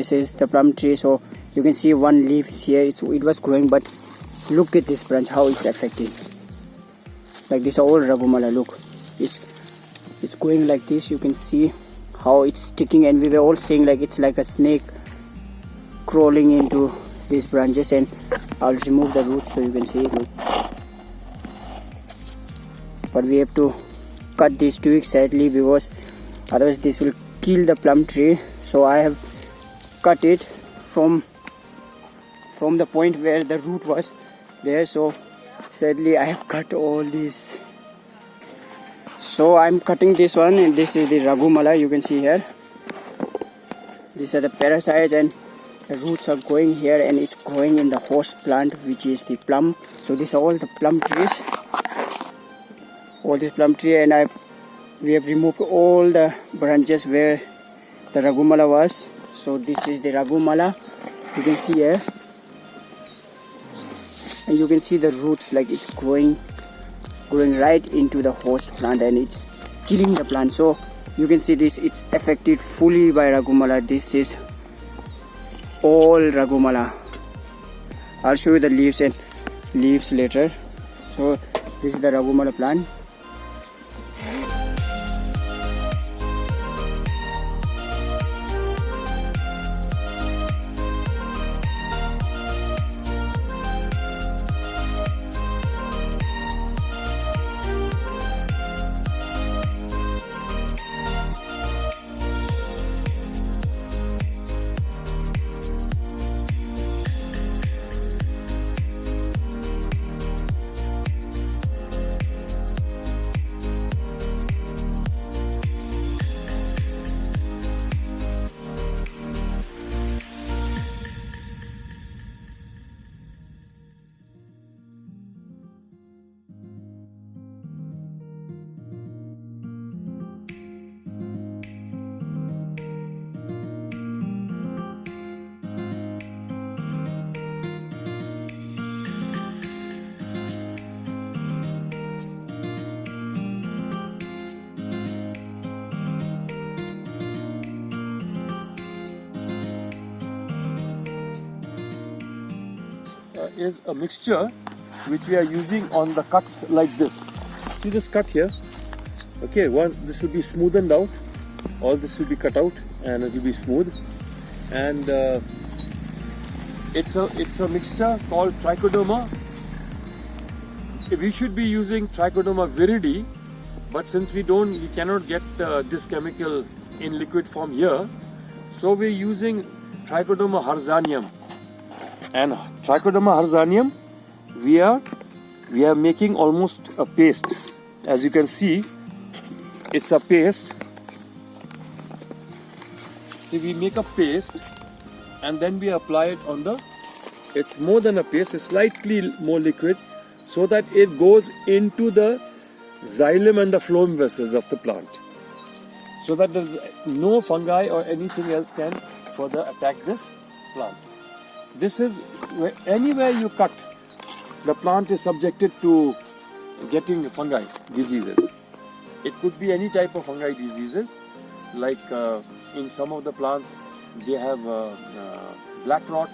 this is the plum tree. So you can see one leaf is here. It was growing, but look at this branch, how it's affected. Like this old Raghumala, look, it's going like this. You can see how it's sticking, and we were all saying like it's like a snake crawling into these branches. And I'll remove the roots so you can see, look. But we have to cut these twigs sadly, because otherwise this will kill the plum tree. So I have cut it from the point where the root was there. So sadly I have cut all these. So I'm cutting this one, and this is the Raghumala. You can see here, these are the parasites, and the roots are going here, and it's growing in the host plant, which is the plum. So these are all the plum trees, all this plum tree, and we have removed all the branches where the Raghumala was. So this is the Raghumala, you can see here, and you can see the roots, like it's growing right into the host plant, and it's killing the plant. So you can see this, it's affected fully by Raghumala. This is all Raghumala. I'll show you the leaves later. So this is the Raghumala plant. Is a mixture which we are using on the cuts like this. See this cut here? Okay, once this will be smoothened out, all this will be cut out and it will be smooth. And it's a mixture called Trichoderma. We should be using Trichoderma viridi, but since we cannot get this chemical in liquid form here, so we're using Trichoderma harzanium. And Trichoderma harzanium, we are making almost a paste. As you can see, it's a paste. So we make a paste, and then we apply it on the. It's more than a paste; it's slightly more liquid, so that it goes into the xylem and the phloem vessels of the plant, so that there's no fungi or anything else can further attack this plant. This is anywhere you cut, the plant is subjected to getting fungi diseases. It could be any type of fungi diseases, like in some of the plants they have black rot.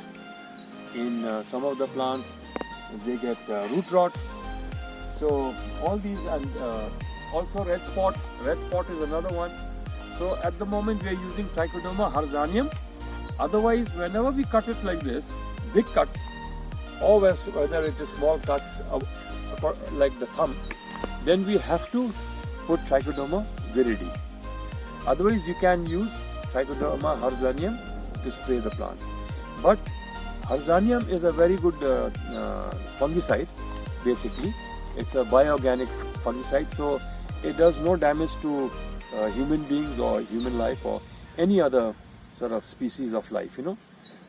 In some of the plants they get root rot. So all these, and also red spot. Red spot is another one. So at the moment we are using Trichoderma harzanium. Otherwise, whenever we cut it like this, big cuts, or whether it is small cuts like the thumb, then we have to put Trichoderma viridi. Otherwise, you can use Trichoderma harzanium to spray the plants. But harzanium is a very good fungicide. Basically, it's a bioorganic fungicide, so it does no damage to human beings or human life or any other sort of species of life,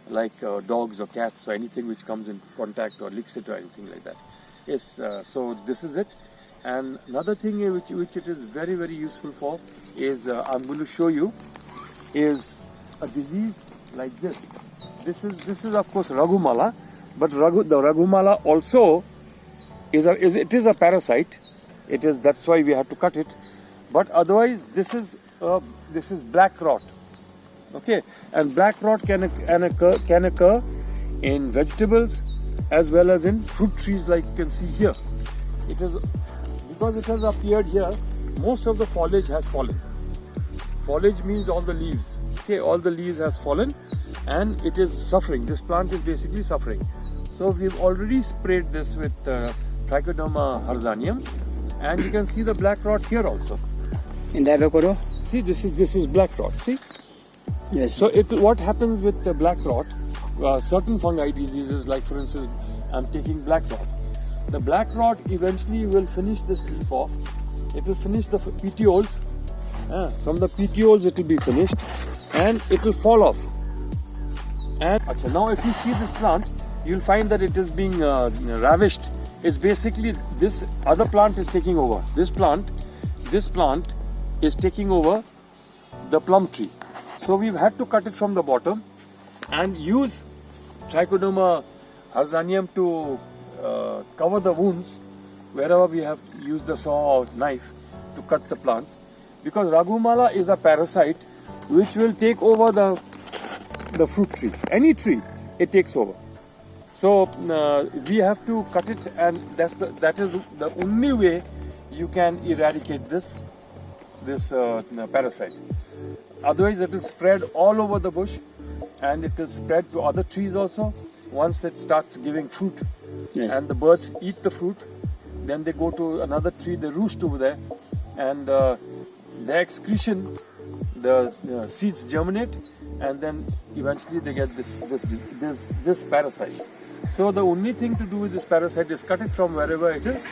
like dogs or cats or anything which comes in contact or licks it or anything like that. Yes, so this is it. And another thing which it is very, very useful for is, I'm going to show you, is a disease like this. This is of course Raghumala, but the Raghumala also is a parasite. That's why we have to cut it. But otherwise, this is black rot. Okay, and black rot can occur in vegetables as well as in fruit trees, like you can see here. It is because it has appeared here. Most of the foliage has fallen. Foliage means all the leaves. Okay, all the leaves has fallen, and it is suffering. This plant is basically suffering. So we've already sprayed this with Trichoderma harzanium, and you can see the black rot here also. In the avocado? See, this is black rot. See. Yes. So what happens with the black rot? Certain fungi diseases, like for instance, I'm taking black rot. The black rot eventually will finish this leaf off. It will finish the petioles. From the petioles it will be finished, and it will fall off. And now if you see this plant, you'll find that it is being ravished. It's basically this other plant is taking over. This plant is taking over the plum tree. So we've had to cut it from the bottom and use Trichoderma harzanium to cover the wounds wherever we have used the saw or knife to cut the plants, because Raghumala is a parasite which will take over the fruit tree. Any tree, it takes over. So we have to cut it, and that is the only way you can eradicate this parasite. Otherwise it will spread all over the bush, and it will spread to other trees also once it starts giving fruit. Yes. And the birds eat the fruit, then they go to another tree, they roost over there, and the excretion, the seeds germinate, and then eventually they get this parasite. So the only thing to do with this parasite is cut it from wherever it is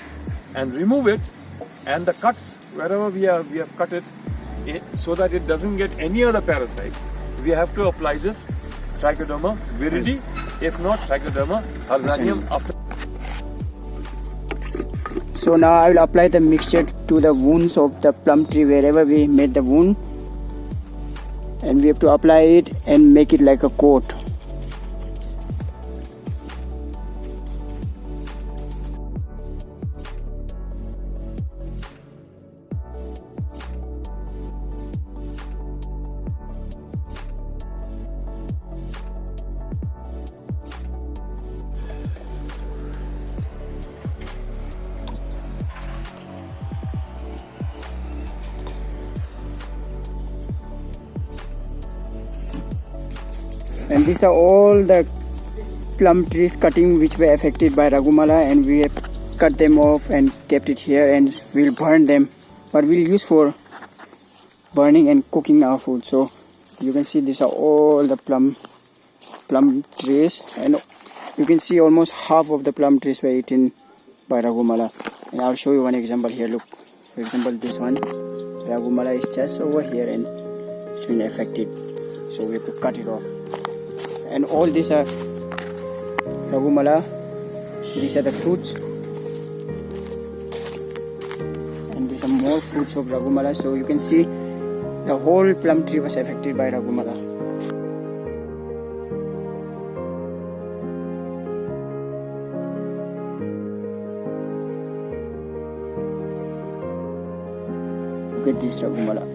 and remove it, and the cuts wherever we have cut it, so that it doesn't get any other parasite, we have to apply this Trichoderma viridi, if not Trichoderma harzanium after. So now I will apply the mixture to the wounds of the plum tree wherever we made the wound, and we have to apply it and make it like a coat. And these are all the plum trees cutting which were affected by Raghumala, and we have cut them off and kept it here, and we'll burn them, but we'll use for burning and cooking our food. So you can see these are all the plum trees, and you can see almost half of the plum trees were eaten by Raghumala. And I'll show you one example here. Look, for example, this one, Raghumala is just over here and it's been affected, so we have to cut it off. And all these are Raghumala. These are the fruits, and these are more fruits of Raghumala. So you can see the whole plum tree was affected by Raghumala. Look at this Raghumala.